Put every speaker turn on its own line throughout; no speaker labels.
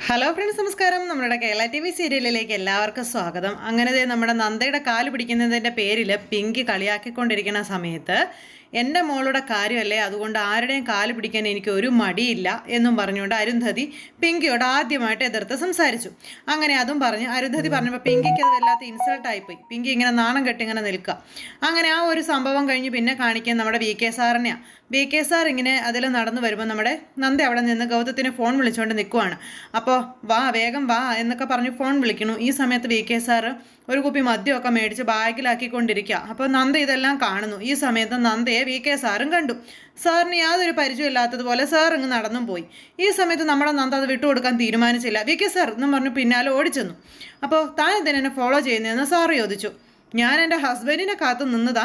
Hello friends, നമസ്കാരം. നമ്മുടെ Kerala T V സീരിയലിലേക്ക് എല്ലാവർക്കും സ്വാഗതം. അങ്ങനെ നമ്മുടെ നന്ദയുടെ കാല് പിടിക്കുന്നതിൻ്റെ പേരിൽ പിങ്കി കളിയാക്കിക്കൊണ്ടിരിക്കുന്ന സമയത്ത് എൻ്റെ മോളുടെ കാര്യമല്ലേ, അതുകൊണ്ട് ആരുടെയും കാല് പിടിക്കാൻ എനിക്ക് ഒരു മടിയില്ല എന്നും പറഞ്ഞുകൊണ്ട് അരുന്ധതി പിങ്കിയോട് ആദ്യമായിട്ട് എതിർത്ത് സംസാരിച്ചു. അങ്ങനെ അതും പറഞ്ഞ് അരുന്ധതി പറഞ്ഞപ്പോൾ പിങ്കിക്ക് അത് വല്ലാത്ത ഇൻസൾട്ടായിപ്പോയി. പിങ്കി ഇങ്ങനെ നാണം കെട്ടി ഇങ്ങനെ നിൽക്കുക. അങ്ങനെ ആ ഒരു സംഭവം കഴിഞ്ഞ് പിന്നെ കാണിക്കാൻ നമ്മുടെ വി കെ സാറിനെയാണ്. വി കെ സാർ ഇങ്ങനെ അതിൽ നടന്നു വരുമ്പോൾ നമ്മുടെ നന്ദി അവിടെ നിന്ന് ഗൗതത്തിന് ഫോൺ വിളിച്ചുകൊണ്ട് നിൽക്കുവാണ്. അപ്പോൾ വാ, വേഗം വാ എന്നൊക്കെ പറഞ്ഞ് ഫോൺ വിളിക്കുന്നു. ഈ സമയത്ത് വി കെ സാറ് ഒരു കുപ്പി മദ്യമൊക്കെ മേടിച്ച് ബാഗിലാക്കിക്കൊണ്ടിരിക്കുക. അപ്പോൾ നന്ദ ഇതെല്ലാം കാണുന്നു. ഈ സമയത്ത് നന്ദയെ വി കെ സാറും കണ്ടു. സാറിന് യാതൊരു പരിചയമില്ലാത്തതുപോലെ സാർ ഇങ്ങ് നടന്നും പോയി. ഈ സമയത്ത് നമ്മുടെ നന്ദ അത് വിട്ടുകൊടുക്കാൻ തീരുമാനിച്ചില്ല. വി കെ സാർ എന്നും പറഞ്ഞു പിന്നാലെ ഓടിച്ചെന്നു. അപ്പോൾ താൻ എന്തിനെ ഫോളോ ചെയ്യുന്നതെന്ന് സാറ് ചോദിച്ചു. ഞാൻ എൻ്റെ ഹസ്ബൻഡിനെ കാത്തു നിന്നതാ,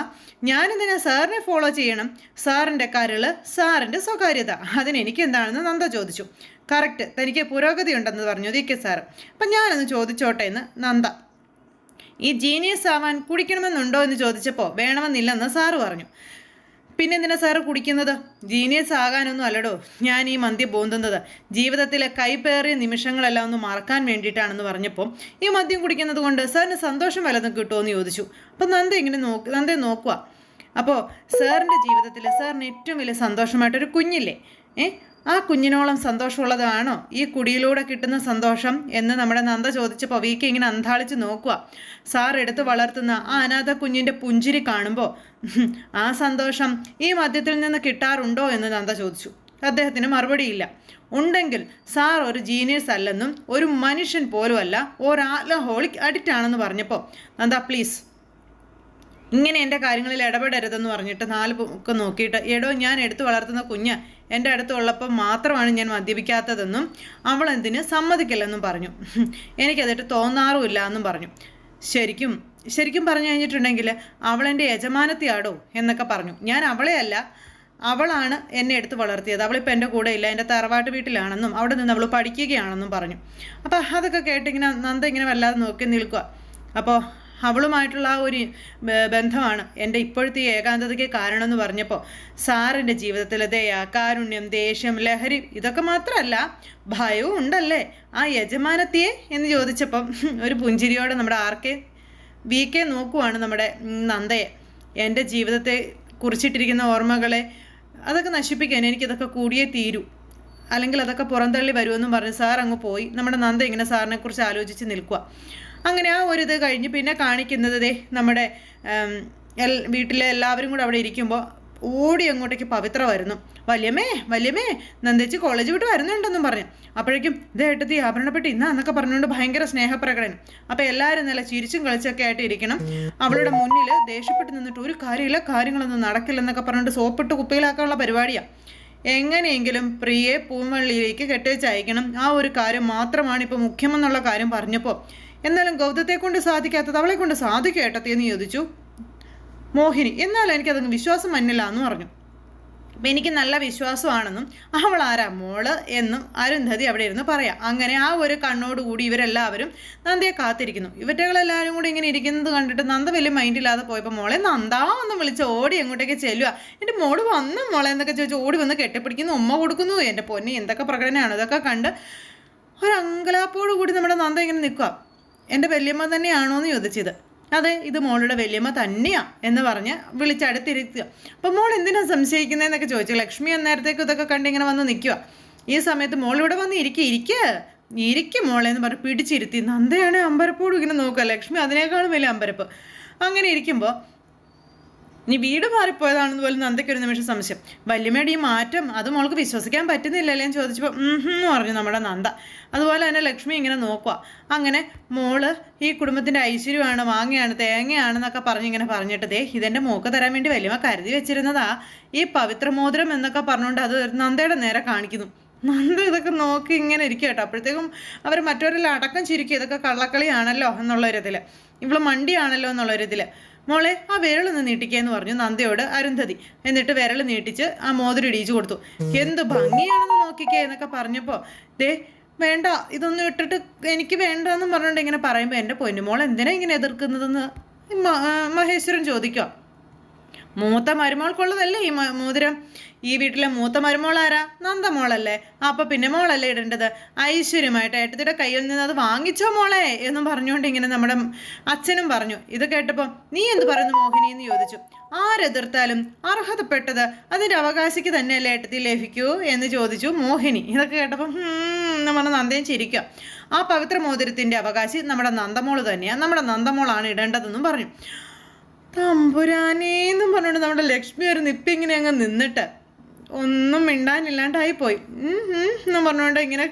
ഞാനെന്തിനാ സാറിനെ ഫോളോ ചെയ്യണം? സാറിൻ്റെ കരള്, സാറിൻ്റെ സ്വകാര്യത, അതിനെനിക്ക് എന്താണെന്ന് നന്ദ ചോദിച്ചു. കറക്റ്റ്, തനിക്ക് പുരോഗതി ഉണ്ടെന്ന് പറഞ്ഞു വി കെ സാറ്. അപ്പം ഞാനൊന്ന് ചോദിച്ചോട്ടെ എന്ന് നന്ദ. ഈ ജീനിയസ് ആവാൻ കുടിക്കണമെന്നുണ്ടോ എന്ന് ചോദിച്ചപ്പോൾ വേണമെന്നില്ലെന്ന് സാറ് പറഞ്ഞു. പിന്നെ എന്തിനാ സാറ് കുടിക്കുന്നത്? ജീനിയസ് ആകാനൊന്നും അല്ലടോ ഞാൻ ഈ മദ്യം പോന്തുന്നത്, ജീവിതത്തിലെ കൈപ്പേറിയ നിമിഷങ്ങളെല്ലാം ഒന്ന് മറക്കാൻ വേണ്ടിയിട്ടാണെന്ന് പറഞ്ഞപ്പോൾ ഈ മദ്യം കുടിക്കുന്നത് കൊണ്ട് സാറിന് സന്തോഷം വല്ലതും കിട്ടുമോ എന്ന് ചോദിച്ചു. അപ്പം നന്ദയെ നോക്കുക. അപ്പോൾ സാറിൻ്റെ ജീവിതത്തിൽ സാറിന് ഏറ്റവും വലിയ സന്തോഷമായിട്ടൊരു കുഞ്ഞില്ലേ, ആ കുഞ്ഞിനോളം സന്തോഷമുള്ളതാണോ ഈ കുടിയിലൂടെ കിട്ടുന്ന സന്തോഷം എന്ന് നമ്മുടെ നന്ദ ചോദിച്ചപ്പോൾ വീക്ക് ഇങ്ങനെ അന്താളിച്ച് നോക്കുക. സാർ എടുത്ത് വളർത്തുന്ന ആ അനാഥ കുഞ്ഞിൻ്റെ പുഞ്ചിരി കാണുമ്പോൾ ആ സന്തോഷം ഈ മദ്യത്തിൽ നിന്ന് കിട്ടാറുണ്ടോ എന്ന് നന്ദ ചോദിച്ചു. അദ്ദേഹത്തിന് മറുപടിയില്ല. ഉണ്ടെങ്കിൽ സാർ ഒരു ജീനിയസ് അല്ലെന്നും ഒരു മനുഷ്യൻ പോലുമല്ല, ഒരു ആൽക്കഹോളിക് അഡിക്റ്റ് ആണെന്ന് പറഞ്ഞപ്പോൾ നന്ദ പ്ലീസ് ഇങ്ങനെ എൻ്റെ കാര്യങ്ങളിൽ ഇടപെടരുതെന്ന് പറഞ്ഞിട്ട് നാല് ഒക്കെ നോക്കിയിട്ട്, എടോ ഞാൻ എടുത്തു വളർത്തുന്ന കുഞ്ഞ് എൻ്റെ അടുത്തുള്ളപ്പോൾ മാത്രമാണ് ഞാൻ മദ്യപിക്കാത്തതെന്നും അവളെന്തിന് സമ്മതിക്കില്ലെന്നും പറഞ്ഞു. എനിക്കതിട്ട് തോന്നാറുമില്ല എന്നും പറഞ്ഞു. ശരിക്കും പറഞ്ഞു കഴിഞ്ഞിട്ടുണ്ടെങ്കിൽ അവളെൻ്റെ യജമാനത്തിയാടോ എന്നൊക്കെ പറഞ്ഞു. ഞാൻ അവളെ അല്ല, അവളാണ് എന്നെ എടുത്ത് വളർത്തിയത്. അവളിപ്പോൾ എൻ്റെ കൂടെ ഇല്ല, എൻ്റെ തറവാട്ട് വീട്ടിലാണെന്നും അവിടെ നിന്ന് അവൾ പഠിക്കുകയാണെന്നും പറഞ്ഞു. അപ്പോൾ അതൊക്കെ കേട്ടിങ്ങനെ നന്ദ ഇങ്ങനെ വല്ലാതെ നോക്കി നിൽക്കുക. അപ്പോൾ അവളുമായിട്ടുള്ള ആ ഒരു ബന്ധമാണ് എൻ്റെ ഇപ്പോഴത്തെ ഏകാന്തതയ്ക്ക് കാരണമെന്ന് പറഞ്ഞപ്പോൾ സാറിൻ്റെ ജീവിതത്തിൽ ദയ, കാരുണ്യം, ദേഷ്യം, ലഹരി ഇതൊക്കെ മാത്രമല്ല ഭയവും ഉണ്ടല്ലേ ആ യജമാനത്തിയെ എന്ന് ചോദിച്ചപ്പം ഒരു പുഞ്ചിരിയോടെ നമ്മുടെ വി കെ നോക്കുവാണ് നമ്മുടെ നന്ദയെ. എൻ്റെ ജീവിതത്തെ കുറിച്ചിട്ടിരിക്കുന്ന ഓർമ്മകളെ അതൊക്കെ നശിപ്പിക്കാൻ എനിക്കിതൊക്കെ കൂടിയേ തീരൂ, അല്ലെങ്കിൽ അതൊക്കെ പുറന്തള്ളി വരുമെന്നും പറഞ്ഞ് സാർ അങ്ങ് പോയി. നമ്മുടെ നന്ദ ഇങ്ങനെ സാറിനെ കുറിച്ച് ആലോചിച്ച് നിൽക്കുക. അങ്ങനെ ആ ഒരു ഇത് കഴിഞ്ഞ് പിന്നെ കാണിക്കുന്നത് നമ്മുടെ വീട്ടിലെ എല്ലാവരും കൂടെ അവിടെ ഇരിക്കുമ്പോൾ ഓടി അങ്ങോട്ടേക്ക് പവിത്ര വരുന്നു. വല്യമ്മേ നന്ദേച്ചി കോളേജ് വിട്ട് വരുന്നുണ്ടെന്നും പറഞ്ഞു. അപ്പോഴേക്കും ഇതേട്ടത്തി ആഭരണപ്പെട്ടി എന്നൊക്കെ പറഞ്ഞുകൊണ്ട് ഭയങ്കര സ്നേഹപ്രകടനം. അപ്പം എല്ലാവരും നല്ല ചിരിച്ചും കളിച്ചൊക്കെ ആയിട്ട് ഇരിക്കണം. അവളുടെ മുന്നിൽ ദേഷ്യപ്പെട്ട് നിന്നിട്ട് ഒരു കാര്യമില്ല, കാര്യങ്ങളൊന്നും നടക്കില്ലെന്നൊക്കെ പറഞ്ഞിട്ട് സോപ്പിട്ട് കുപ്പിയിലാക്കാനുള്ള പരിപാടിയാണ്. എങ്ങനെയെങ്കിലും പ്രിയെ പൂവള്ളിയിലേക്ക് കെട്ടിവെച്ചയക്കണം, ആ ഒരു കാര്യം മാത്രമാണ് ഇപ്പോൾ മുഖ്യമെന്നുള്ള കാര്യം പറഞ്ഞപ്പോൾ എന്നാലും ഗൗതത്തെ കൊണ്ട് സാധിക്കാത്തത് അവളെ കൊണ്ട് സാധിക്കും ഏട്ടത്തി എന്ന് ചോദിച്ചു മോഹിനി. എന്നാലും എനിക്കതങ്ങ് വിശ്വാസം മന്നില്ല എന്ന് പറഞ്ഞു. അപ്പം എനിക്ക് നല്ല വിശ്വാസമാണെന്നും അവൾ ആരാ മോള് എന്നും അരുന്ധതി അവിടെ ഇരുന്ന് പറയാം. അങ്ങനെ ആ ഒരു കണ്ണോടുകൂടി ഇവരെല്ലാവരും നന്ദയെ കാത്തിരിക്കുന്നു. ഇവറ്റകളെല്ലാവരും കൂടി ഇങ്ങനെ ഇരിക്കുന്നത് കണ്ടിട്ട് നന്ദ വലിയ മൈൻഡില്ലാതെ പോയപ്പോൾ മോളെ നന്ദാ എന്ന് വിളിച്ച് ഓടി എങ്ങോട്ടേക്ക് ചെല്ലുക. എൻ്റെ മോള് വന്നു മോളെ എന്നൊക്കെ ചോദിച്ച് ഓടി വന്ന് കെട്ടിപ്പിടിക്കുന്നു, ഉമ്മ കൊടുക്കുന്നു. എൻ്റെ പൊന്നി എന്തൊക്കെ പ്രകടനമാണ്. ഇതൊക്കെ കണ്ട് ഒരു അങ്കലാപ്പോടു കൂടി നമ്മുടെ നന്ദ ഇങ്ങനെ നിൽക്കുക. എൻ്റെ വല്യമ്മ തന്നെയാണോ എന്ന് ചോദിച്ചത്. അതെ, ഇത് മോളുടെ വല്യമ്മ തന്നെയാ എന്ന് പറഞ്ഞ് വിളിച്ചടുത്തിരുത്തുക. അപ്പം മോൾ എന്തിനാ സംശയിക്കുന്നതെന്നൊക്കെ ചോദിച്ചു. ലക്ഷ്മി അന്നേരത്തേക്ക് ഇതൊക്കെ കണ്ട് ഇങ്ങനെ വന്ന് നിൽക്കുക. ഈ സമയത്ത് മോളിവിടെ വന്ന് ഇരിക്കും മോളെ എന്ന് പറഞ്ഞ് പിടിച്ചിരുത്തി. നന്ദയാണ് അമ്പരപ്പോടും ഇങ്ങനെ നോക്കുക. ലക്ഷ്മി അതിനേക്കാളും വലിയ അമ്പരപ്പ്. അങ്ങനെ ഇരിക്കുമ്പോൾ ഇനി വീട് മാറിപ്പോയതാണെന്ന് പോലും നന്ദയ്ക്ക് ഒരു നിമിഷം സംശയം. വല്യമ്മയുടെ ഈ മാറ്റം അത് മോൾക്ക് വിശ്വസിക്കാൻ പറ്റുന്നില്ലല്ലേ എന്ന് ചോദിച്ചപ്പോൾ എന്ന് പറഞ്ഞു നമ്മുടെ നന്ദ. അതുപോലെ തന്നെ ലക്ഷ്മി ഇങ്ങനെ നോക്കുക. അങ്ങനെ മോള് ഈ കുടുംബത്തിൻ്റെ ഐശ്വര്യമാണ്, മാങ്ങയാണ്, തേങ്ങയാണെന്നൊക്കെ ഇങ്ങനെ പറഞ്ഞിട്ട് ഇതെൻ്റെ മോക്ക് തരാൻ വേണ്ടി വല്യമ്മ കരുതി വെച്ചിരുന്നതാ ഈ പവിത്രമോതിരം എന്നൊക്കെ പറഞ്ഞുകൊണ്ട് അത് നന്ദയുടെ നേരെ കാണിക്കുന്നു. നന്ദ ഇതൊക്കെ നോക്കി ഇങ്ങനെ ഇരിക്കുക കേട്ടോ. അപ്പോഴത്തേക്കും അവർ മറ്റവരെല്ലാം അടക്കം ചിരിക്കുക. ഇതൊക്കെ കള്ളക്കളിയാണല്ലോ എന്നുള്ളൊരിതിൽ, ഇവള് മണ്ടിയാണല്ലോ എന്നുള്ളൊരിതിൽ. മോളെ ആ വിരലൊന്ന് നീട്ടിക്കേന്ന് പറഞ്ഞു നന്ദയോട് അരുന്ധതി. എന്നിട്ട് വിരൽ നീട്ടിച്ച് ആ മോതിരം ഇടിച്ചു കൊടുത്തു. എന്ത് ഭംഗിയാണെന്ന് നോക്കിക്കേ എന്നൊക്കെ പറഞ്ഞപ്പോൾ വേണ്ട ഇതൊന്നും ഇട്ടിട്ട് എനിക്ക് വേണ്ടെന്നും പറഞ്ഞുകൊണ്ട് ഇങ്ങനെ പറയുമ്പോൾ എൻ്റെ പൊന്നുമോൾ എന്തിനാ ഇങ്ങനെ എതിർക്കുന്നതെന്ന് മഹേശ്വരൻ ചോദിക്കുക. മൂത്ത മരുമോൾക്കുള്ളതല്ലേ ഈ മോതിരം. ഈ വീട്ടിലെ മൂത്ത മരുമോൾ ആരാ? നന്ദമോളല്ലേ. അപ്പൊ പിന്നെ മോളല്ലേ ഇടേണ്ടത്. ഐശ്വര്യമായിട്ട് ഏട്ടത്തിയുടെ കയ്യിൽ നിന്ന് അത് വാങ്ങിച്ചോ മോളെ എന്നും പറഞ്ഞുകൊണ്ട് ഇങ്ങനെ നമ്മുടെ അച്ഛനും പറഞ്ഞു. ഇത് കേട്ടപ്പോൾ നീ എന്ത് പറയുന്നു മോഹിനി എന്ന് ചോദിച്ചു. ആരെതിർത്താലും അർഹതപ്പെട്ടത് അതിന്റെ അവകാശിക്ക് തന്നെയല്ലേ ഏട്ടത്തി ലഭിക്കൂ എന്ന് ചോദിച്ചു മോഹിനി. ഇതൊക്കെ കേട്ടപ്പോൾ എന്ന് പറഞ്ഞ നന്ദയും ചിരിക്കുക. ആ പവിത്ര മോതിരത്തിന്റെ അവകാശി നമ്മുടെ നന്ദമോള് തന്നെയാണ്. നമ്മുടെ നന്ദമോളാണ് ഇടേണ്ടതെന്നും പറഞ്ഞു. തമ്പുരാനേന്നും പറഞ്ഞുകൊണ്ട് നമ്മുടെ ലക്ഷ്മി ഒരു നിപ്പിങ്ങനെ അങ്ങ് നിന്നിട്ട് ഒന്നും മിണ്ടാനില്ലാണ്ടായിപ്പോയി. എന്നും പറഞ്ഞുകൊണ്ട് ഇങ്ങനെ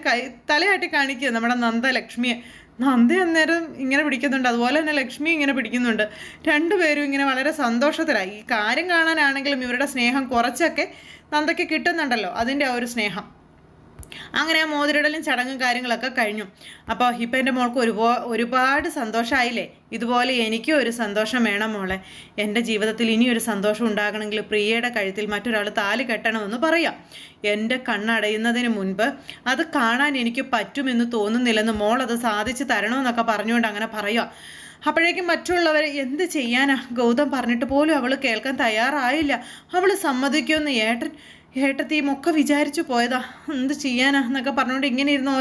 തലയാട്ടി കാണിക്കുക നമ്മുടെ നന്ദ ലക്ഷ്മിയെ. നന്ദ അന്നേരം ഇങ്ങനെ പിടിക്കുന്നുണ്ട്, അതുപോലെ തന്നെ ലക്ഷ്മി ഇങ്ങനെ പിടിക്കുന്നുണ്ട്. രണ്ടുപേരും ഇങ്ങനെ വളരെ സന്തോഷത്തിലായി. ഈ കാര്യം കാണാനാണെങ്കിലും ഇവരുടെ സ്നേഹം കുറച്ചൊക്കെ നന്ദയ്ക്ക് കിട്ടുന്നുണ്ടല്ലോ, അതിൻ്റെ ആ ഒരു സ്നേഹം. അങ്ങനെ ആ മോതിരിടലും ചടങ്ങും കാര്യങ്ങളൊക്കെ കഴിഞ്ഞു. അപ്പോൾ ഇപ്പം എൻ്റെ മോൾക്ക് ഒരുപാട് സന്തോഷമായില്ലേ. ഇതുപോലെ എനിക്കും ഒരു സന്തോഷം വേണം മോളെ. എൻ്റെ ജീവിതത്തിൽ ഇനിയൊരു സന്തോഷം ഉണ്ടാകണമെങ്കിൽ പ്രിയയുടെ കഴുത്തിൽ മറ്റൊരാൾ താലി കെട്ടണമെന്ന് പറയാം. എൻ്റെ കണ്ണടയുന്നതിന് മുൻപ് അത് കാണാൻ എനിക്ക് പറ്റുമെന്ന് തോന്നുന്നില്ലെന്ന് മോൾ അത് സാധിച്ചു തരണമെന്നൊക്കെ പറഞ്ഞുകൊണ്ട് അങ്ങനെ പറയുക. അപ്പോഴേക്കും മറ്റുള്ളവർ എന്ത് ചെയ്യാനാ, ഗൗതം പറഞ്ഞിട്ട് പോലും അവൾ കേൾക്കാൻ തയ്യാറായില്ല. അവൾ സമ്മതിക്കുമെന്ന് ഏട്ടത്തിയും ഒക്കെ വിചാരിച്ചു പോയതാ. എന്ത് ചെയ്യാനാ എന്നൊക്കെ പറഞ്ഞുകൊണ്ട് ഇങ്ങനെ ഇരുന്ന്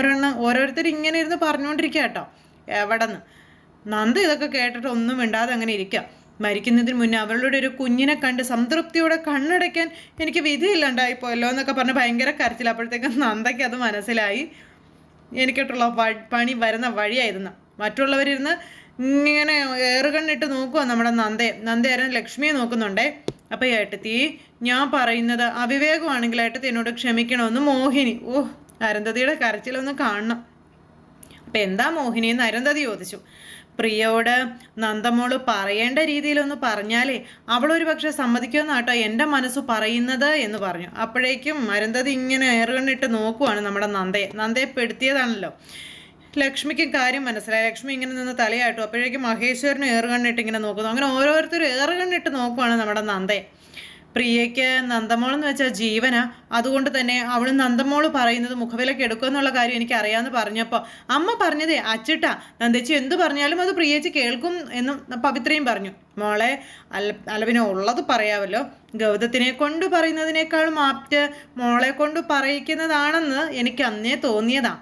ഓരോരുത്തർ ഇങ്ങനെ ഇരുന്ന് പറഞ്ഞുകൊണ്ടിരിക്കുക കേട്ടോ. എവിടെന്ന് നന്ദ ഇതൊക്കെ കേട്ടിട്ട് ഒന്നും മിണ്ടാതെ അങ്ങനെ ഇരിക്കുക. മരിക്കുന്നതിന് മുന്നേ അവളുടെ ഒരു കുഞ്ഞിനെ കണ്ട് സംതൃപ്തിയോടെ കണ്ണടയ്ക്കാൻ എനിക്ക് വിധിയില്ലാണ്ടായിപ്പോയല്ലോ എന്നൊക്കെ പറഞ്ഞ് ഭയങ്കര കരച്ചില്ല. അപ്പോഴത്തേക്കും നന്ദയ്ക്ക് അത് മനസ്സിലായി. എനിക്കിട്ടുള്ള പണി വരുന്ന വഴിയായിരുന്നു. മറ്റുള്ളവരിരുന്ന് ഇങ്ങനെ ഏറുകണ്ണിട്ട് നോക്കുക നമ്മുടെ നന്ദയായിരുന്നു ലക്ഷ്മിയെ നോക്കുന്നുണ്ടേ. അപ്പം ഏട്ടത്തി, ഞാൻ പറയുന്നത് അവിവേകമാണെങ്കിൽ ഏട്ടത്തി എന്നോട് ക്ഷമിക്കണമെന്ന് മോഹിനി. അരുന്ധതിയുടെ കരച്ചിലൊന്ന് കാണണം. അപ്പം എന്താ മോഹിനി എന്ന് അരുന്ധതി ചോദിച്ചു. പ്രിയയോട് നന്ദമോള് പറയേണ്ട രീതിയിലൊന്ന് പറഞ്ഞാലേ അവളൊരു പക്ഷെ സമ്മതിക്കുമെന്നാട്ടോ എൻ്റെ മനസ്സ് പറയുന്നത് എന്ന് പറഞ്ഞു. അപ്പോഴേക്കും അരുന്ധതി ഇങ്ങനെ ഏറുകണ്ണിട്ട് നോക്കുവാണ് നമ്മുടെ നന്ദയെ പെടുത്തിയതാണല്ലോ. ലക്ഷ്മിക്കും കാര്യം മനസ്സിലായി. ലക്ഷ്മി ഇങ്ങനെ നിന്ന് തലയായിട്ടു. അപ്പോഴേക്കും മഹേശ്വരന് ഏറുകണ്ണിട്ട് ഇങ്ങനെ നോക്കുന്നു. അങ്ങനെ ഓരോരുത്തരും ഏറുകണ്ണിട്ട് നോക്കുവാണ് നമ്മുടെ നന്ദയെ. പ്രിയയ്ക്ക് നന്ദമോളെന്ന് വെച്ചാൽ ജീവനാ. അതുകൊണ്ട് തന്നെ അവൾ നന്ദമോള് പറയുന്നത് മുഖവിലക്ക് എടുക്കുമെന്നുള്ള കാര്യം എനിക്ക് അറിയാമെന്ന് പറഞ്ഞപ്പോൾ അമ്മ പറഞ്ഞതേ അച്ചിട്ടാ, നന്ദേച്ചി എന്ത് പറഞ്ഞാലും അത് പ്രിയേച്ചി കേൾക്കും എന്നും പവിത്രയും പറഞ്ഞു. മോളെ അലവിനെ ഉള്ളത് പറയാമല്ലോ. ഗൗതത്തിനെ കൊണ്ട് പറയുന്നതിനേക്കാളും ആപ്റ്റ് മോളെ കൊണ്ട് പറയിക്കുന്നതാണെന്ന് എനിക്ക് അന്നേ തോന്നിയതാ.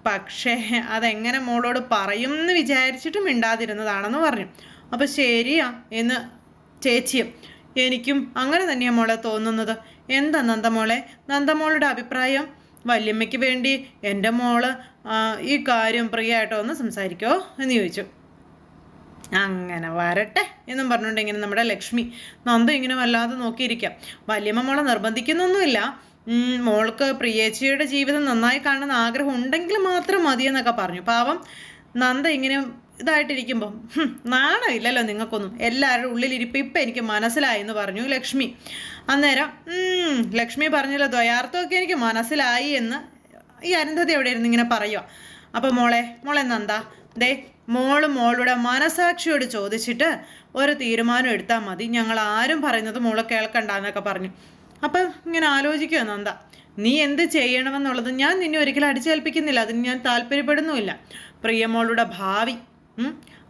പക്ഷേ അതെങ്ങനെ മോളോട് പറയും എന്ന് വിചാരിച്ചിട്ട് മിണ്ടാതിരുന്നതാണെന്ന് പറഞ്ഞു. അപ്പം ശരിയാ എന്ന് ചേച്ചിയും എനിക്കും അങ്ങനെ തന്നെയാണ് മോളെ തോന്നുന്നത്. എന്താ നന്ദമോളുടെ അഭിപ്രായം? വല്യമ്മയ്ക്ക് വേണ്ടി എൻ്റെ മോള് ഈ കാര്യം പ്രിയമായിട്ടോ ഒന്ന് സംസാരിക്കോ എന്ന് ചോദിച്ചു. അങ്ങനെ വരട്ടെ എന്നും പറഞ്ഞുകൊണ്ട് ഇങ്ങനെ നമ്മുടെ ലക്ഷ്മി നന്ദ ഇങ്ങനെ വല്ലാതെ നോക്കിയിരിക്കാം. വല്യമ്മ മോളെ നിർബന്ധിക്കുന്നൊന്നുമില്ല. മോൾക്ക് പ്രിയേച്ചിയുടെ ജീവിതം നന്നായി കാണുന്ന ആഗ്രഹം ഉണ്ടെങ്കിൽ മാത്രം മതിയെന്നൊക്കെ പറഞ്ഞു. പാവം നന്ദ ഇങ്ങനെ ഇതായിട്ടിരിക്കുമ്പോൾ നാണമില്ലല്ലോ നിങ്ങൾക്കൊന്നും, എല്ലാവരുടെ ഉള്ളിലിരിപ്പ് ഇപ്പം എനിക്ക് മനസ്സിലായി എന്ന് പറഞ്ഞു ലക്ഷ്മി. അന്നേരം ലക്ഷ്മി പറഞ്ഞല്ലോ ദ്വയാർത്ഥമൊക്കെ എനിക്ക് മനസ്സിലായി എന്ന് ഈ അരുന്ധതി എവിടെ ഇരുന്ന് ഇങ്ങനെ പറയുക. അപ്പം മോളെ നന്ദ, മോളുടെ മനസാക്ഷിയോട് ചോദിച്ചിട്ട് ഒരു തീരുമാനം എടുത്താൽ മതി. ഞങ്ങൾ ആരും പറയുന്നത് മോള് കേൾക്കണ്ടെന്നൊക്കെ പറഞ്ഞു. അപ്പം ഇങ്ങനെ ആലോചിക്കുക നന്ദ. നീ എന്ത് ചെയ്യണമെന്നുള്ളത് ഞാൻ നിന്നെ ഒരിക്കലും അടിച്ചേൽപ്പിക്കുന്നില്ല, അതിന് ഞാൻ താല്പര്യപ്പെടുന്നുമില്ല. പ്രിയമോളുടെ ഭാവി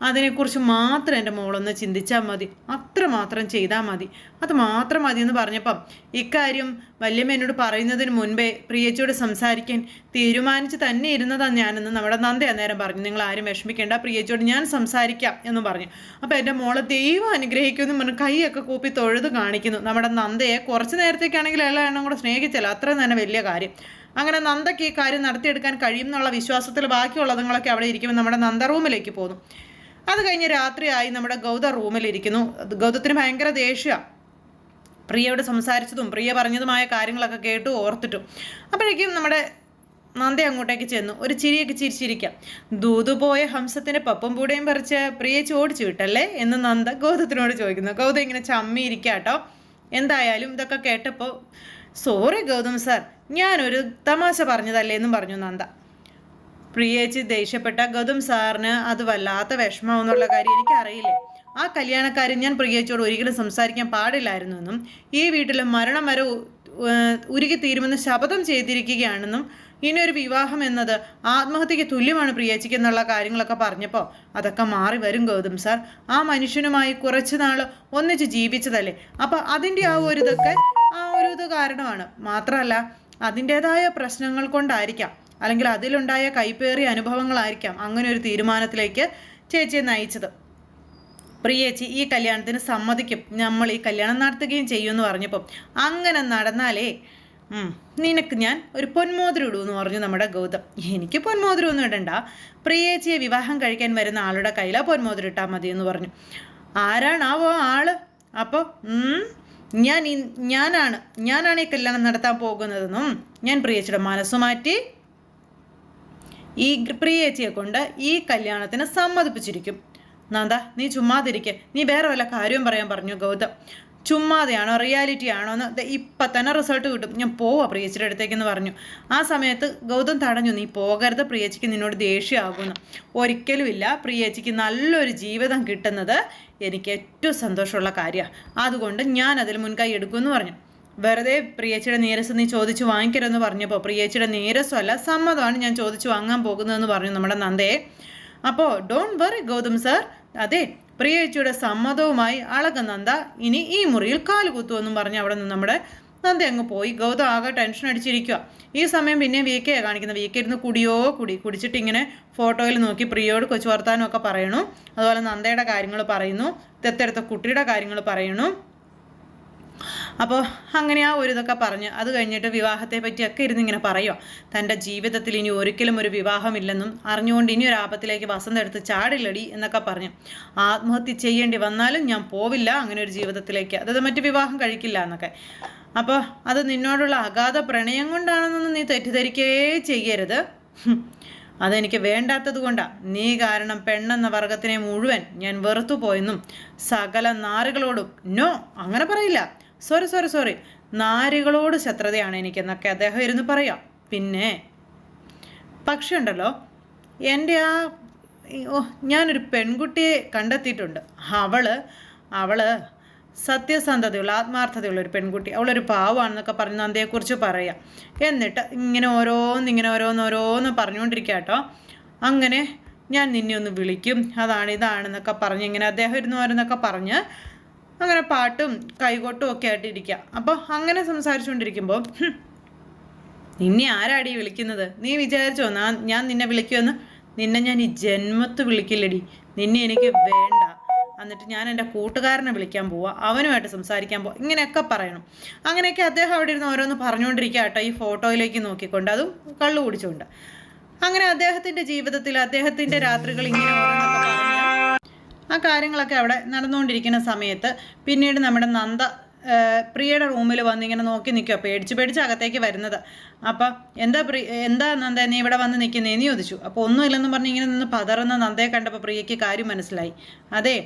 അതിനെക്കുറിച്ച് മാത്രം എൻ്റെ മോളൊന്ന് ചിന്തിച്ചാൽ മതി, അത്രമാത്രം ചെയ്താൽ മതി, അത് മാത്രം മതി എന്ന് പറഞ്ഞപ്പം ഇക്കാര്യം വല്യമ്മ എന്നോട് പറയുന്നതിന് മുൻപേ പ്രിയച്ചിയോട് സംസാരിക്കാൻ തീരുമാനിച്ച് തന്നെ ഇരുന്നതാണ് ഞാനെന്ന് നമ്മുടെ നന്ദ അന്നേരം പറഞ്ഞു. നിങ്ങൾ ആരും വിഷമിക്കേണ്ട, പ്രിയച്ചിയോട് ഞാൻ സംസാരിക്കാം എന്ന് പറഞ്ഞു. അപ്പോൾ എൻ്റെ മോളെ ദൈവം അനുഗ്രഹിക്കുമെന്ന് പറഞ്ഞ് കൈയൊക്കെ കൂപ്പി തൊഴുത് കാണിക്കുന്നു. നമ്മുടെ നന്ദയെ കുറച്ച് നേരത്തേക്കാണെങ്കിൽ എല്ലാ എണ്ണം കൂടെ സ്നേഹിച്ചല്ലോ, അത്രയും തന്നെ വലിയ കാര്യം. അങ്ങനെ നന്ദയ്ക്ക് ഈ കാര്യം നടത്തിയെടുക്കാൻ കഴിയും എന്നുള്ള വിശ്വാസത്തിൽ ബാക്കിയുള്ളതുങ്ങളൊക്കെ അവിടെ ഇരിക്കുമ്പോൾ നമ്മുടെ നന്ദ റൂമിലേക്ക് പോന്നു. അത് കഴിഞ്ഞ് രാത്രിയായി നമ്മുടെ ഗൗത റൂമിലിരിക്കുന്നു. ഗൗതത്തിന് ഭയങ്കര ദേഷ്യമാണ്. പ്രിയയോട് സംസാരിച്ചതും പ്രിയ പറഞ്ഞതുമായ കാര്യങ്ങളൊക്കെ കേട്ടു ഓർത്തിട്ടും. അപ്പോഴേക്കും നമ്മുടെ നന്ദ അങ്ങോട്ടേക്ക് ചെന്നു. ഒരു ചിരിയൊക്കെ ചിരിച്ചിരിക്കാം. ദൂതുപോയ ഹംസത്തിന് പപ്പും പൂടയും പറിച്ച് പ്രിയെ ചോടിച്ചു വിട്ടല്ലേ എന്ന് നന്ദ ഗൗതത്തിനോട് ചോദിക്കുന്നു. ഗൗതം ഇങ്ങനെ ചമ്മിയിരിക്കാട്ടോ. എന്തായാലും ഇതൊക്കെ കേട്ടപ്പോൾ സോറി ഗൗതം സാർ, ഞാനൊരു തമാശ പറഞ്ഞതല്ലേ എന്നും പറഞ്ഞു നന്ദ. പ്രിയേച്ചി ദേഷ്യപ്പെട്ട ഗൗതം സാറിന് അത് വല്ലാത്ത വിഷമമെന്നുള്ള കാര്യം എനിക്കറിയില്ലേ. ആ കല്യാണക്കാരൻ ഞാൻ പ്രിയേച്ചിയോട് ഒരിക്കലും സംസാരിക്കാൻ പാടില്ലായിരുന്നു എന്നും ഈ വീട്ടിൽ മരണം വരെ ഉരുകി തീരുമെന്ന് ശപഥം ചെയ്തിരിക്കുകയാണെന്നും ഇനിയൊരു വിവാഹം എന്നത് ആത്മഹത്യക്ക് തുല്യമാണ് പ്രിയേച്ചിക്ക് എന്നുള്ള കാര്യങ്ങളൊക്കെ പറഞ്ഞപ്പോൾ അതൊക്കെ മാറി വരും ഗൗതം സാർ. ആ മനുഷ്യനുമായി കുറച്ച് നാൾ ഒന്നിച്ച് ജീവിച്ചതല്ലേ, അപ്പം അതിൻ്റെ ആ ഒരു ഇത് കാരണമാണ്. മാത്രമല്ല അതിൻ്റെതായ പ്രശ്നങ്ങൾ കൊണ്ടായിരിക്കാം, അല്ലെങ്കിൽ അതിലുണ്ടായ കൈപ്പേറിയ അനുഭവങ്ങളായിരിക്കാം അങ്ങനെ ഒരു തീരുമാനത്തിലേക്ക് ചേച്ചിയെ നയിച്ചത്. പ്രിയേച്ചി ഈ കല്യാണത്തിന് സമ്മതിക്കും, നമ്മൾ ഈ കല്യാണം നടത്തുകയും ചെയ്യുമെന്ന് പറഞ്ഞപ്പം അങ്ങനെ നടന്നാലേ നിനക്ക് ഞാൻ ഒരു പൊന്മോതിരം ഇടൂന്ന് പറഞ്ഞു നമ്മുടെ ഗൗതം. എനിക്ക് പൊന്മോതിരം ഒന്നും ഇടണ്ട, പ്രിയേച്ചിയെ വിവാഹം കഴിക്കാൻ വരുന്ന ആളുടെ കയ്യിലാ പൊന്മോതിരം ഇട്ടാൽ മതി എന്ന് പറഞ്ഞു. ആരാണാവോ ആള്? അപ്പോൾ ഞാനാണ് ഈ കല്യാണം നടത്താൻ പോകുന്നതെന്നും ഞാൻ പ്രിയേച്ചിയുടെ മനസ്സു മാറ്റി ഈ പ്രിയേച്ചിയെ കൊണ്ട് ഈ കല്യാണത്തിന് സമ്മതിപ്പിച്ചിരിക്കും. നന്ദ, നീ ചുമ്മാതിരിക്കെ, നീ വേറെ വല്ല കാര്യവും പറയാൻ പറഞ്ഞു ഗൗതം. ചുമ്മാതെയാണോ റിയാലിറ്റി ആണോ എന്ന് ഇപ്പം തന്നെ റിസൾട്ട് കിട്ടും, ഞാൻ പോവാ പ്രിയേച്ചിയുടെ അടുത്തേക്കെന്ന് പറഞ്ഞു. ആ സമയത്ത് ഗൗതം തടഞ്ഞു, നീ പോകരുത്, പ്രിയേച്ചിക്ക് നിന്നോട് ദേഷ്യമാകുന്നു. ഒരിക്കലും ഇല്ല, പ്രിയേച്ചിക്ക് നല്ലൊരു ജീവിതം കിട്ടുന്നത് എനിക്ക് ഏറ്റവും സന്തോഷമുള്ള കാര്യമാണ്, അതുകൊണ്ട് ഞാൻ അതിൽ മുൻകൈ എടുക്കുമെന്ന് പറഞ്ഞു. വെറുതെ പ്രിയേച്ചിയുടെ നീരസ് നീ ചോദിച്ചു വാങ്ങിക്കരുതെന്ന് പറഞ്ഞപ്പോൾ പ്രിയേച്ചിയുടെ നീരസമല്ല സമ്മതമാണ് ഞാൻ ചോദിച്ചു വാങ്ങാൻ പോകുന്നതെന്ന് പറഞ്ഞു നമ്മുടെ നന്ദയെ. അപ്പോൾ ഡോണ്ട് വറി ഗൗതം സാർ, അതെ പ്രിയേച്ചിയുടെ സമ്മതവുമായി അളക നന്ദ ഇനി ഈ മുറിയിൽ കാല് കുത്തുമെന്നും പറഞ്ഞ് അവിടെ നിന്ന് നമ്മുടെ നന്ദ അങ്ങ് പോയി. ഗൗതം ആകെ ടെൻഷൻ അടിച്ചിരിക്കുക. ഈ സമയം പിന്നെ വീക്കയെ കാണിക്കുന്നത്. വീക്ക ഇരുന്ന് കുടിച്ചിട്ട് ഇങ്ങനെ ഫോട്ടോയിൽ നോക്കി പ്രിയോട് കൊച്ചു വർത്താനമൊക്കെ പറയണു. അതുപോലെ നന്ദയുടെ കാര്യങ്ങൾ പറയുന്നു, ദത്തെടുത്ത കുട്ടിയുടെ കാര്യങ്ങൾ പറയുന്നു. അപ്പോൾ അങ്ങനെ ആ ഒരു ഇതൊക്കെ പറഞ്ഞ് അത് കഴിഞ്ഞിട്ട് വിവാഹത്തെ പറ്റിയൊക്കെ ഇരുന്നിങ്ങനെ പറയുക. തൻ്റെ ജീവിതത്തിൽ ഇനി ഒരിക്കലും ഒരു വിവാഹമില്ലെന്നും അറിഞ്ഞുകൊണ്ട് ഇനി ഒരു ആപത്തിലേക്ക് വസന്ത എടുത്ത് ചാടില്ലടി എന്നൊക്കെ പറഞ്ഞു. ആത്മഹത്യ ചെയ്യേണ്ടി വന്നാലും ഞാൻ പോവില്ല അങ്ങനെ ഒരു ജീവിതത്തിലേക്ക്, അതായത് മറ്റു വിവാഹം കഴിക്കില്ല എന്നൊക്കെ. അപ്പോൾ അത് നിന്നോടുള്ള അഗാധ പ്രണയം കൊണ്ടാണെന്നൊന്നും നീ തെറ്റിദ്ധരിക്കുകയേ ചെയ്യരുത്. അതെനിക്ക് വേണ്ടാത്തത് കൊണ്ടാണ്. നീ കാരണം പെണ്ണെന്ന വർഗത്തിനെ മുഴുവൻ ഞാൻ വെറുത്തു പോയെന്നും സകല നാറുകളോടും നോ അങ്ങനെ പറയില്ല, സോറി നാരികളോട് ശത്രുതയാണ് എനിക്കെന്നൊക്കെ അദ്ദേഹം ഇരുന്ന് പറയാം. പിന്നെ പക്ഷെ ഉണ്ടല്ലോ, എൻ്റെ ഞാനൊരു പെൺകുട്ടിയെ കണ്ടെത്തിയിട്ടുണ്ട്. അവള് സത്യസന്ധതയുള്ള ആത്മാർത്ഥതയുള്ള ഒരു പെൺകുട്ടി, അവളൊരു പാവമാണെന്നൊക്കെ പറഞ്ഞ് നന്ദയെക്കുറിച്ച് പറയാം. എന്നിട്ട് ഇങ്ങനെ ഓരോന്ന് പറഞ്ഞുകൊണ്ടിരിക്കുക കേട്ടോ. അങ്ങനെ ഞാൻ നിന്നെ ഒന്ന് വിളിക്കും, ഇതാണെന്നൊക്കെ പറഞ്ഞ് ഇങ്ങനെ അദ്ദേഹം ഇരുന്ന് ഓരോന്നൊക്കെ പറഞ്ഞ് അങ്ങനെ പാട്ടും കൈകൊട്ടും ഒക്കെ ആയിട്ടിരിക്കുക. അപ്പോൾ അങ്ങനെ സംസാരിച്ചുകൊണ്ടിരിക്കുമ്പോൾ നിന്നെ ആരാടി വിളിക്കുന്നത്? നീ വിചാരിച്ചോ ഞാൻ നിന്നെ വിളിക്കുമെന്ന്? നിന്നെ ഞാൻ ഈ ജന്മത്ത് വിളിക്കില്ലടി, നിന്നെ എനിക്ക് വേണ്ട. എന്നിട്ട് ഞാൻ എൻ്റെ കൂട്ടുകാരനെ വിളിക്കാൻ പോവാ, അവനുമായിട്ട് സംസാരിക്കാൻ പോവാ, ഇങ്ങനെയൊക്കെ പറയണം. അങ്ങനെയൊക്കെ അദ്ദേഹം അവിടെ ഇരുന്ന് ഓരോന്ന് പറഞ്ഞുകൊണ്ടിരിക്കുക കേട്ടോ, ഈ ഫോട്ടോയിലേക്ക് നോക്കിക്കൊണ്ട്, അതും കള്ളു കുടിച്ചുകൊണ്ട്. അങ്ങനെ അദ്ദേഹത്തിൻ്റെ ജീവിതത്തിൽ അദ്ദേഹത്തിൻ്റെ രാത്രികൾ ഇങ്ങനെ ഓരോന്നൊക്കെ പറഞ്ഞ് ആ കാര്യങ്ങളൊക്കെ അവിടെ നടന്നുകൊണ്ടിരിക്കുന്ന സമയത്ത് പിന്നീട് നമ്മുടെ നന്ദ പ്രിയയുടെ റൂമിൽ വന്നിങ്ങനെ നോക്കി നിൽക്കുക, പേടിച്ച് അകത്തേക്ക് വരുന്നത്. അപ്പം എന്താ നന്ദ നീ ഇവിടെ വന്ന് നിൽക്കുന്നേന്ന് ചോദിച്ചു. അപ്പോൾ ഒന്നുമില്ലെന്ന് പറഞ്ഞ് ഇങ്ങനെ നിന്ന് പതറുന്ന നന്ദയെ കണ്ടപ്പോൾ പ്രിയയ്ക്ക് കാര്യം മനസ്സിലായി. അതെ,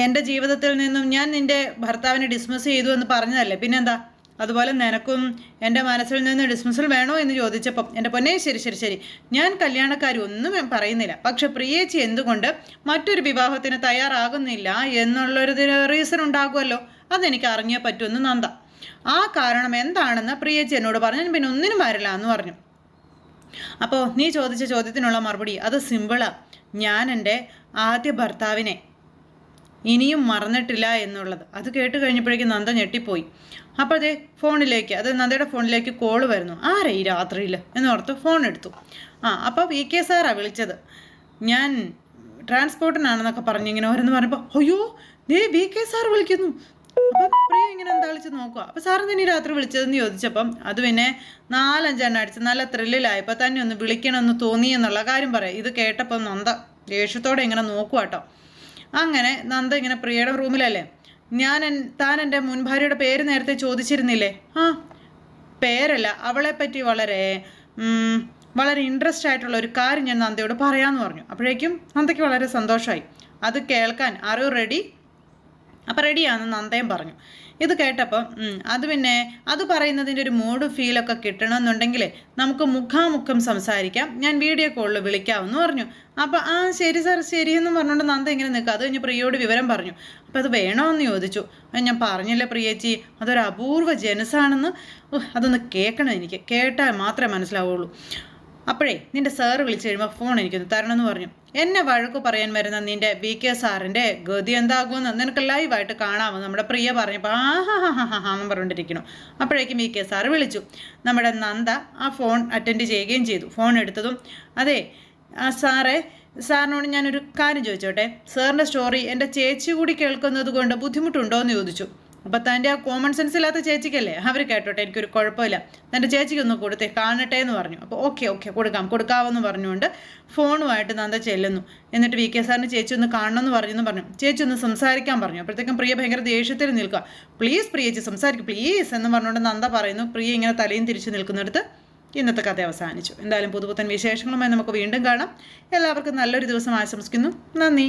എൻ്റെ ജീവിതത്തിൽ നിന്നും ഞാൻ നിൻ്റെ ഭർത്താവിനെ ഡിസ്മിസ് ചെയ്തു എന്ന് പറഞ്ഞതല്ലേ, പിന്നെന്താ? അതുപോലെ നിനക്കും എൻ്റെ മനസ്സിൽ നിന്ന് ഡിസ്മിസൽ വേണോ എന്ന് ചോദിച്ചപ്പം എൻ്റെ പൊന്നേ ശരി ഞാൻ കല്യാണക്കാരി ഒന്നും പറയുന്നില്ല, പക്ഷെ പ്രിയേച്ചി എന്തുകൊണ്ട് മറ്റൊരു വിവാഹത്തിന് തയ്യാറാകുന്നില്ല എന്നുള്ളൊരു റീസൺ ഉണ്ടാകുമല്ലോ, അതെനിക്ക് അറിഞ്ഞേ പറ്റുമെന്ന് നന്ദ. ആ കാരണം എന്താണെന്ന് പ്രിയേച്ചി എന്നോട് പറഞ്ഞു, ഞാൻ പിന്നെ ഒന്നിനും വരില്ല എന്ന് പറഞ്ഞു. അപ്പോൾ നീ ചോദിച്ച ചോദ്യത്തിനുള്ള മറുപടി അത് സിമ്പിളാണ്. ഞാൻ എൻ്റെ ആദ്യ ഭർത്താവിനെ ഇനിയും മറന്നിട്ടില്ല എന്നുള്ളത്. അത് കേട്ട് കഴിഞ്ഞപ്പോഴേക്കും നന്ദ ഞെട്ടിപ്പോയി. അപ്പോൾ അതേ ഫോണിലേക്ക്, അത് നന്ദയുടെ ഫോണിലേക്ക് കോള് വരുന്നു. ആരാ ഈ രാത്രിയിൽ എന്നോർത്ത് ഫോൺ എടുത്തു. അപ്പോൾ VK സാറാണ് വിളിച്ചത്. ഞാൻ ട്രാൻസ്പോർട്ടിനാണെന്നൊക്കെ പറഞ്ഞു ഇങ്ങനെ ഓരോന്ന് പറഞ്ഞപ്പോൾ അയ്യോ VK സാർ വിളിക്കുന്നു. അപ്പം പ്രിയ ഇങ്ങനെ എന്താ വിളിച്ച് നോക്കുക. അപ്പോൾ സാറ് തന്നെ രാത്രി വിളിച്ചതെന്ന് ചോദിച്ചപ്പം അത് പിന്നെ 4-5 എണ്ണം അടിച്ച് നല്ല ത്രില്ലിലായപ്പോൾ തന്നെ ഒന്ന് വിളിക്കണമെന്ന് തോന്നി എന്നുള്ള കാര്യം പറയാം. ഇത് കേട്ടപ്പം നന്ദ ദേഷ്യത്തോടെ ഇങ്ങനെ നോക്കുക കേട്ടോ. അങ്ങനെ നന്ദ ഇങ്ങനെ പ്രിയയുടെ റൂമിലല്ലേ, താൻ എൻ്റെ മുൻ ഭാര്യയുടെ പേര് നേരത്തെ ചോദിച്ചിരുന്നില്ലേ? പേരല്ല, അവളെപ്പറ്റി വളരെ ഇൻട്രസ്റ്റ് ആയിട്ടുള്ള ഒരു കാര്യം ഞാൻ നന്ദയോട് പറയാമെന്ന് പറഞ്ഞു. അപ്പോഴേക്കും നന്ദയ്ക്ക് വളരെ സന്തോഷമായി. അത് കേൾക്കാൻ ആരോ റെഡി അപ്പം റെഡിയാണെന്ന് നന്ദയും പറഞ്ഞു. ഇത് കേട്ടപ്പം അത് പിന്നെ അത് പറയുന്നതിൻ്റെ ഒരു മൂഡ് ഫീലൊക്കെ കിട്ടണമെന്നുണ്ടെങ്കിൽ നമുക്ക് മുഖാമുഖം സംസാരിക്കാം, ഞാൻ വീഡിയോ കോളിൽ വിളിക്കാമെന്ന് പറഞ്ഞു. അപ്പം ശരി സാർ ശരിയെന്ന് പറഞ്ഞുകൊണ്ട് നന്ദ ഇങ്ങനെ നിൽക്കുക. അത് കഴിഞ്ഞ് പ്രിയയോട് വിവരം പറഞ്ഞു. അപ്പം അത് വേണമെന്ന് ചോദിച്ചു. ഞാൻ പറഞ്ഞില്ലേ പ്രിയേച്ചി, അതൊരു അപൂർവ ജനസാണെന്ന്. അതൊന്ന് കേൾക്കണം, എനിക്ക് കേട്ടാൽ മാത്രമേ മനസ്സിലാവുള്ളൂ. അപ്പോഴേ നിൻ്റെ സാറ് വിളിച്ചു കഴിയുമ്പോൾ ഫോൺ എനിക്കൊന്ന് തരണമെന്ന് പറഞ്ഞു. എന്നെ വഴക്ക് പറയാൻ വരുന്ന നിൻ്റെ VK സാറിൻ്റെ ഗതി എന്താകുമെന്ന് നിനക്ക് ലൈവായിട്ട് കാണാമെന്ന് നമ്മുടെ പ്രിയ പറഞ്ഞപ്പോൾ എന്ന് പറഞ്ഞുകൊണ്ടിരിക്കണം. അപ്പോഴേക്കും VK സാറ് വിളിച്ചു. നമ്മുടെ നന്ദ ആ ഫോൺ അറ്റൻഡ് ചെയ്യുകയും ചെയ്തു. ഫോൺ എടുത്തതും അതെ സാറിനോട് ഞാനൊരു കാര്യം ചോദിച്ചോട്ടെ, സാറിൻ്റെ സ്റ്റോറി എൻ്റെ ചേച്ചി കൂടി കേൾക്കുന്നത് കൊണ്ട് ബുദ്ധിമുട്ടുണ്ടോ എന്ന് ചോദിച്ചു. അപ്പം തൻ്റെ ആ കോമൺ സെൻസ് ഇല്ലാത്ത ചേച്ചിക്കല്ലേ അവർ കേട്ടോട്ടെ, എനിക്കൊരു കുഴപ്പമില്ല, തൻ്റെ ചേച്ചിക്കൊന്ന് കൊടുത്തേ കാണട്ടെ എന്ന് പറഞ്ഞു. അപ്പോൾ ഓക്കെ കൊടുക്കാമെന്ന് പറഞ്ഞുകൊണ്ട് ഫോണുമായിട്ട് നന്ദ ചെല്ലുന്നു. എന്നിട്ട് VK സാറിന് ചേച്ചി ഒന്ന് കാണണമെന്ന് പറഞ്ഞു. ചേച്ചി ഒന്ന് സംസാരിക്കാൻ പറഞ്ഞു. അപ്പോഴത്തേക്കും പ്രിയ ഭയങ്കര ദേഷ്യത്തിൽ നിൽക്കുക. പ്ലീസ് പ്രിയേച്ചി സംസാരിക്കും പ്ലീസ് എന്ന് പറഞ്ഞുകൊണ്ട് നന്ദ പറയുന്നു. പ്രിയ ഇങ്ങനെ തലയും തിരിച്ച് നിൽക്കുന്നിടത്ത് ഇന്നത്തെ കഥ അവസാനിച്ചു. എന്തായാലും പുതുപുത്തൻ വിശേഷങ്ങളുമായി നമുക്ക് വീണ്ടും കാണാം. എല്ലാവർക്കും നല്ലൊരു ദിവസം ആശംസിക്കുന്നു. നന്ദി.